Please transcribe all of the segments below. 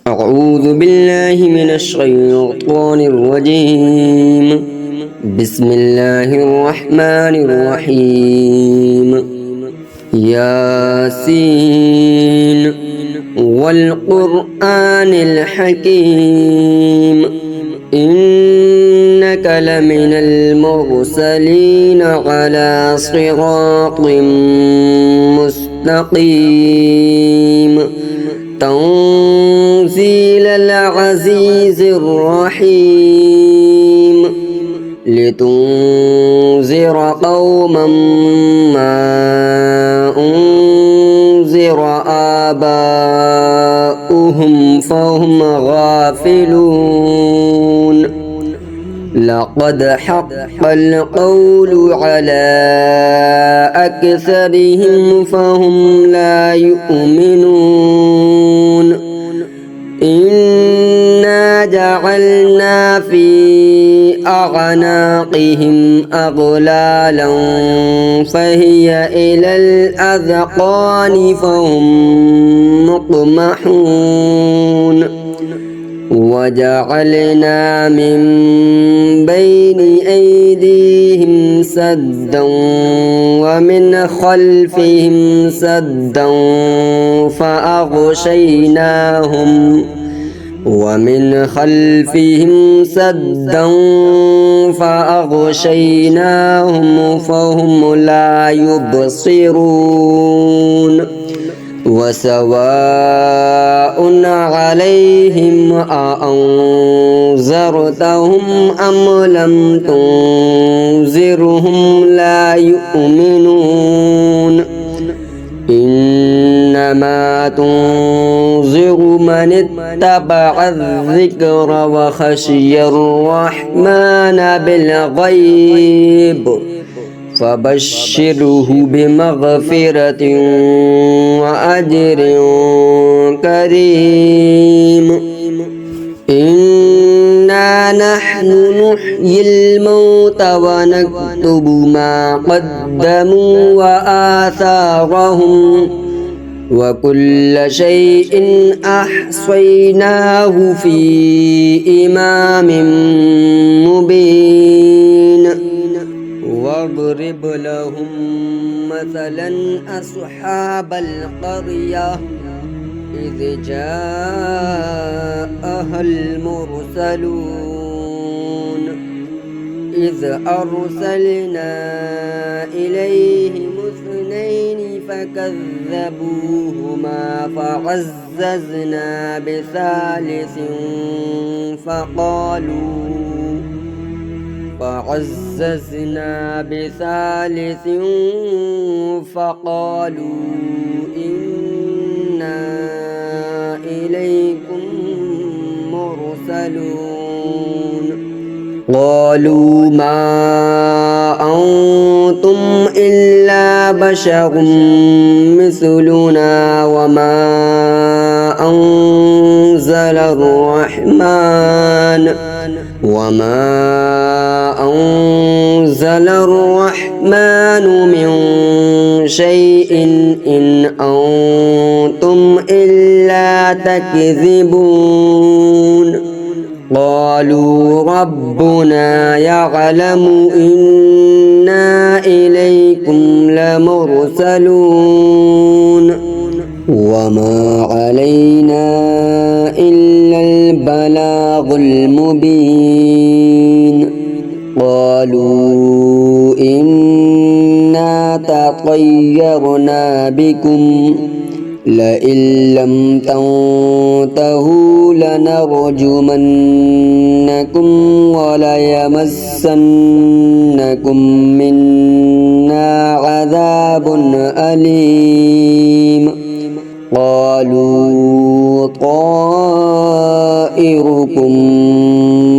أعوذ بالله من الشيطان الرجيم. بسم الله الرحمن الرحيم. ياسين والقرآن الحكيم إنك لمن المرسلين على صراط مستقيم تنزيل العزيز الرحيم لتنذر قوما ما أنذر آباؤهم فهم غافلون. لقد حق القول على أكثرهم فهم لا يؤمنون. إنا جعلنا في أعناقهم أغلالا فهي إلى الأذقان فهم مقمحون. وجعلنا من بين أيديهم سدا ومن خلفهم سدا فأغشيناهم فهم لا يبصرون. وسواء عليهم أأنذرتهم أم لم تنذرهم لا يؤمنون. إنما تنذر من اتبع الذكر وخشي الرحمن بالغيب فبشره بمغفرة وأجر كريم. إنا نحن نحيي الموتى ونكتب ما قدموا وآثارهم وكل شيء أحصيناه في إمام مبين. واضرب لهم مثلا أصحاب القرية إذ جاءها المرسلون إذ أرسلنا إليهم اثنين فكذبوهما فعززنا بثالث فقالوا إنا إليكم مرسلون. قالوا ما أنتم إلا بشر مثلنا وما أنزل الرحمن من شيء إن أنتم إلا تكذبون. قالوا ربنا يعلم إنا إليكم لمرسلون وما علينا إلا البلاغ المبين. قالوا إنا تطيرنا بكم لئن لم تنتهوا لنرجمنكم وليمسنكم منا عذاب أليم. قالوا طائركم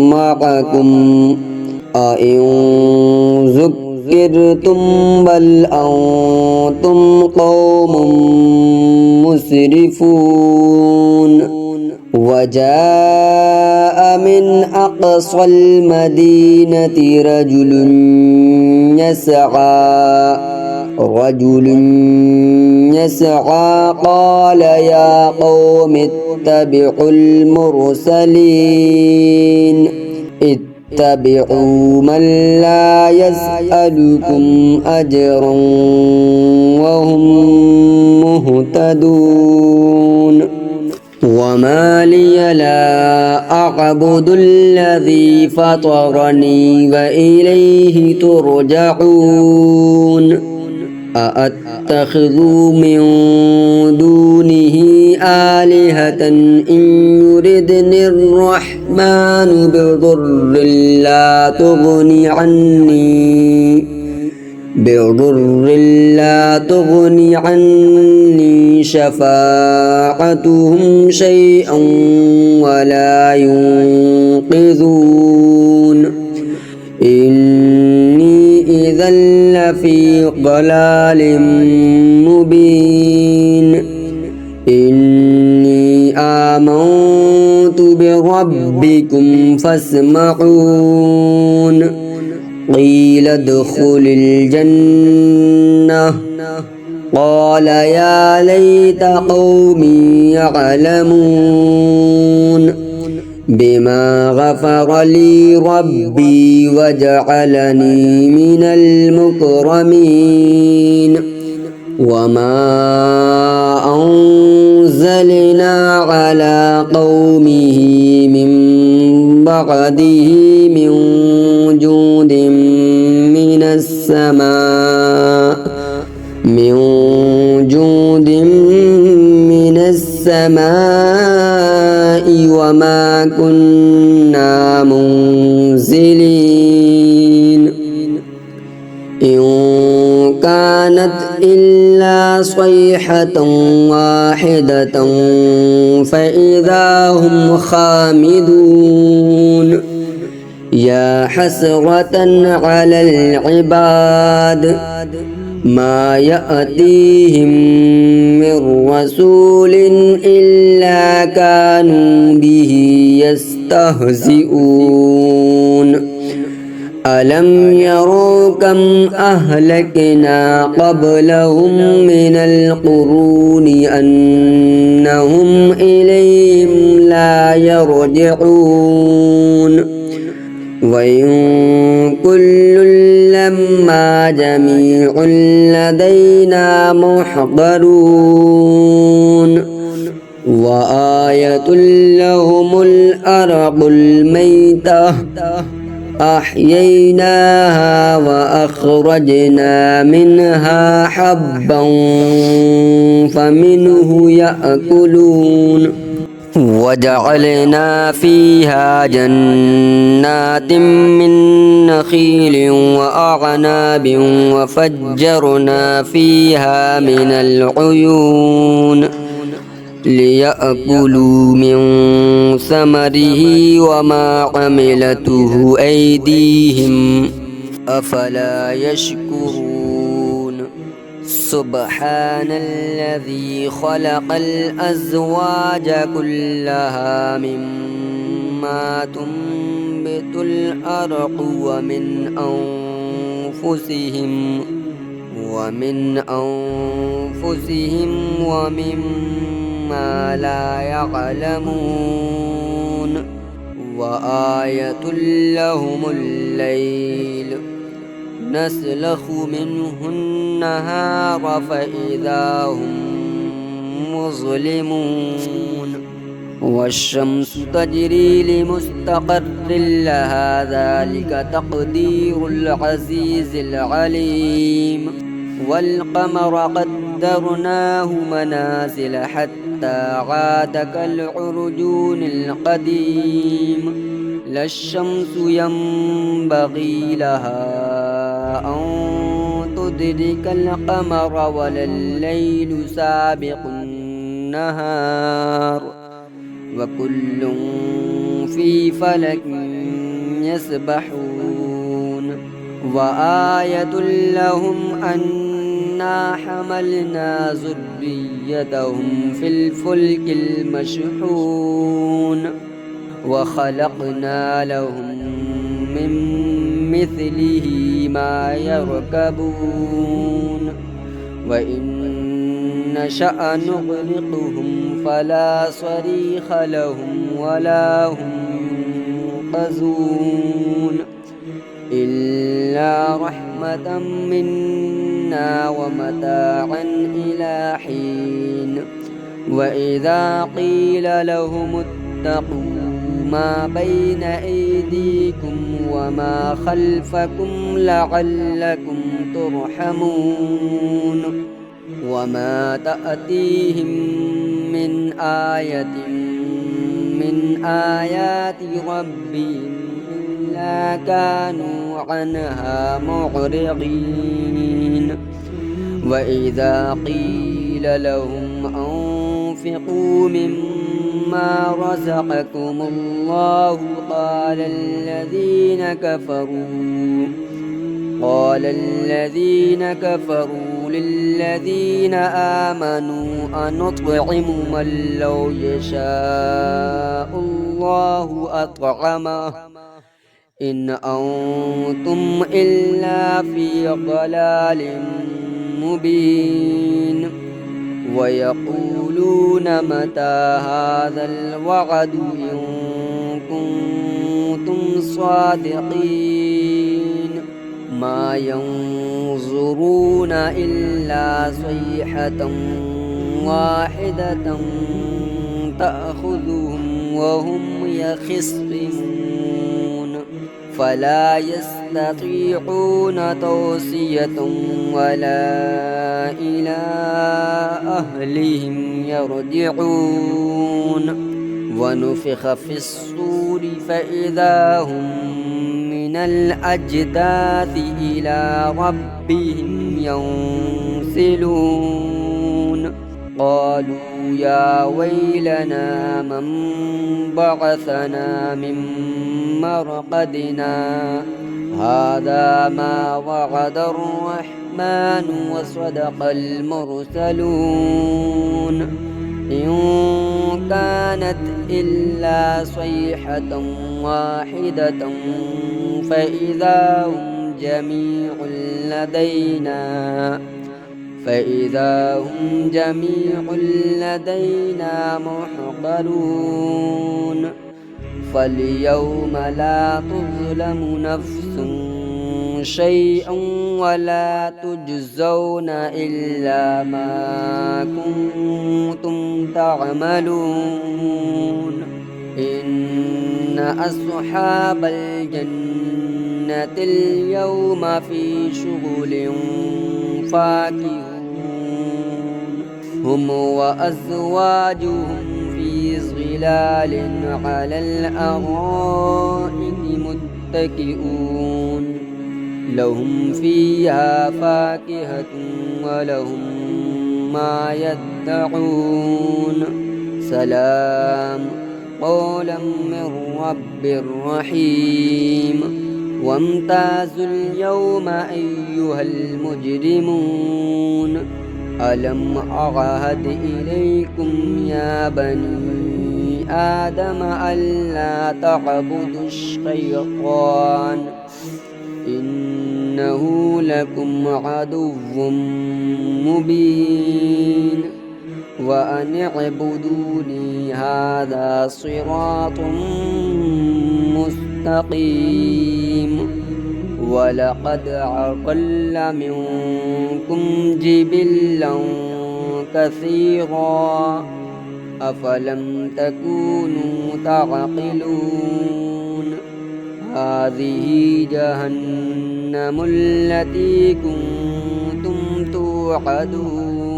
معكم أئن ذكرتم بل أنتم قوم مسرفون. وجاء من أقصى المدينة رجل يسعى رجل يسعى قال يا قوم اتبعوا المرسلين اتبعوا من لا يسألكم أجرا وهم مهتدون وما لي لا أعبد الذي فطرني وإليه ترجعون أأتخذ من دونه آلهة إن يردني الرحمن بضر لا تغني عني شفاعتهم شيئا ولا ينقذون إني إذا لفي ضلال مبين إني آمنت بربكم فاسمعون قيل ادخل الجنة قال يا ليت قومي يعلمون بما غفر لي ربي وجعلني من المكرمين وما أنزلنا على قومه من بعده من جود من السماء وما كنا منزلين إن كانت إلا صيحة واحدة فإذا هم خامدون يا حسرة على العباد ما يأتيهم من رسول إلا كانوا به يستهزئون ألم يروا كم أهلكنا قبلهم من القرون أنهم إليهم لا يرجعون وإن كل لما جميع لدينا محضرون وآية لهم الأرض الميتة أحييناها وأخرجنا منها حبا فمنه يأكلون وجعلنا فيها جنات من نخيل وأعناب وفجرنا فيها من العيون ليأكلوا من ثمره وما عملته أيديهم أفلا يشكرون سبحان الذي خلق الأزواج كلها مما تنبت الأرض ومن أنفسهم ومما لا يعلمون وآية لهم الليل نسلخ منه النهار فإذا هم مظلمون والشمس تجري لمستقر لها ذلك تقدير العزيز العليم والقمر قدرناه منازل حتى عاد كالعرجون القديم لا الشمس ينبغي لها أن تدرك القمر ولا الليل سابق النهار وكل في فلك يسبحون وآية لهم أنا حملنا ذريتهم في الفلك المشحون وخلقنا لهم من مثله ما يركبون وإن نشأ نغرقهم فلا صريخ لهم ولا هم ينقذون إلا رحمة منا ومتاعا إلى حين وإذا قيل لهم اتقوا ما بين أيديكم وما خلفكم لعلكم ترحمون وما تأتيهم من آية من آيات ربهم إلا كانوا عنها معرضين وإذا قيل لهم أنفقوا مما رزقكم الله قال الذين كفروا للذين آمنوا أنطعم من لو يشاء الله أطعمه إن أنتم إلا في ضلال مبين ويقولون متى هذا الوعد إن كنتم صادقين ما ينظرون إلا صيحة واحدة تأخذهم وهم يخصمون فلا يستطيعون توصية ولا إلى أهلهم يرجعون ونفخ في الصور فإذا هم من الأجداث إلى ربهم ينسلون قالوا يا ويلنا من بعثنا من مرقدنا هذا ما وعد الرحمن وصدق المرسلون إن كانت إلا صيحة واحدة فإذا هم جميع لدينا محضرون فاليوم لا تظلم نفس شيئا ولا تجزون إلا ما كنتم تعملون إن أصحاب الجنة اليوم في شغل فاكهون هم وأزواجهم في ظلال على الأرائك متكئون لهم فيها فاكهة ولهم ما يدعون سلام قولا من رب رحيم وامتازوا اليوم أيها المجرمون ألم أعهد إليكم يا بني آدم ألا تعبدوا الشيطان إنه لكم عدو مبين وأن اعبدوني هذا صراط مستقيم ولقد أضل منكم جبلا كثيرا أفلم تكونوا تعقلون هذه جهنم التي كنتم توعدون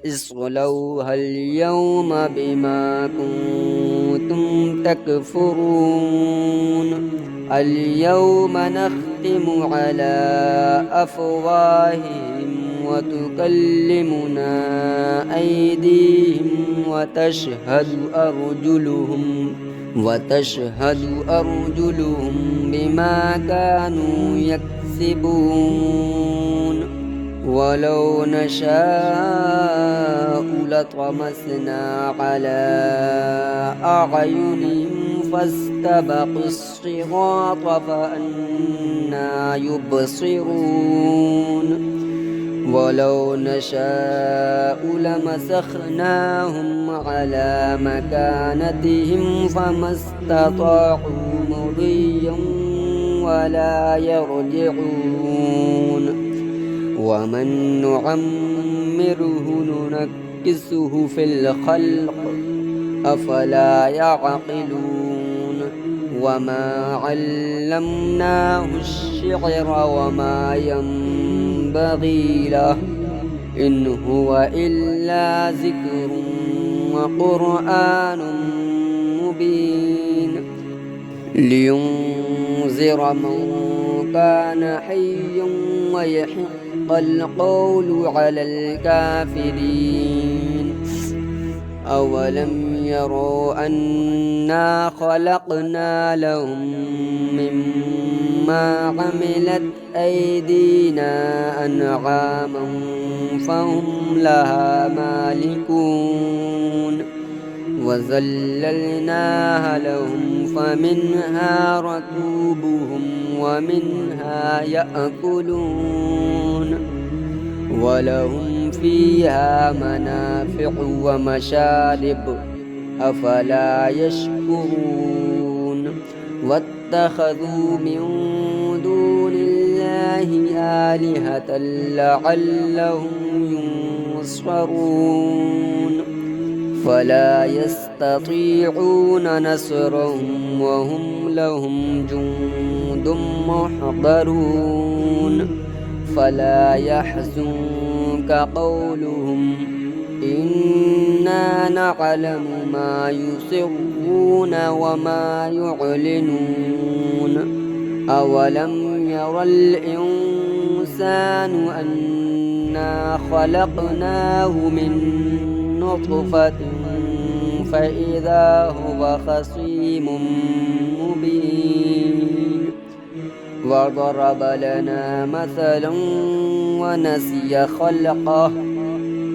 اصلوها اليوم بما كنتم تكفرون اليوم نختم على أفواههم وتكلمنا أيديهم وتشهد أرجلهم بما كانوا يكسبون ولو نشاء لطمسنا على أعينهم فاستبقوا الصراط فأنى يبصرون ولو نشاء لمسخناهم على مكانتهم فما استطاعوا مضيا ولا يرجعون ومن نعمره ننكسه في الخلق أفلا يعقلون وما علمناه الشعر وما ينبغي له إن هو إلا ذكر وقرآن مبين لينذر من كان حيا ويحق القول على الكافرين أولم يروا أنا خلقنا لهم مما عملت أيدينا أنعاما فهم لها مالكون وذللناها لهم فمنها ركوبهم ومنها يأكلون ولهم فيها منافع ومشارب أفلا يشكرون واتخذوا من دون الله آلهة لعلهم ينصرون فلا يستطيعون نصرهم وهم لهم جند محضرون فلا يحزنك قولهم إنا نعلم ما يسرون وما يعلنون أولم ير الإنسان أنا خلقناه من نطفة فإذا هو خصيم مبين وضرب لنا مثلا ونسي خلقه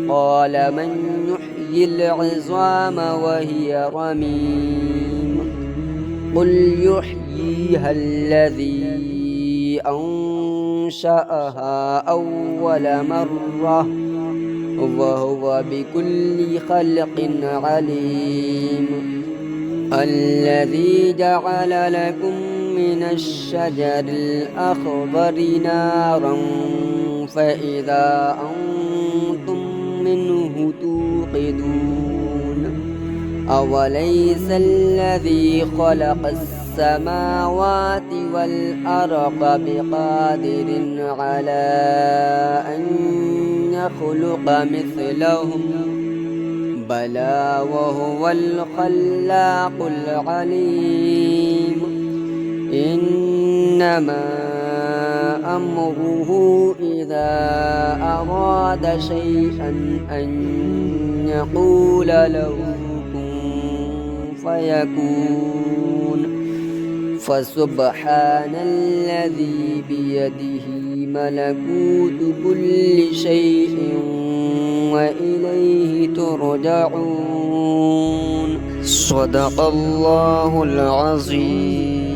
قال من يحيي العظام وهي رميم قل يحييها الذي أنشأها أول مرة وهو بكل خلق عليم الذي جعل لكم من الشجر الأخضر نارا فإذا أنتم منه توقدون أوليس الذي خلق السماوات والأرض بقادر على أن يخلق مثلهم بلى وهو الخلاق العليم إنما أمره إذا أراد شيئا أن يقول له كن فيكون فسبحان الذي بيده ملكوت كل شيء وإليه ترجعون صدق الله العظيم.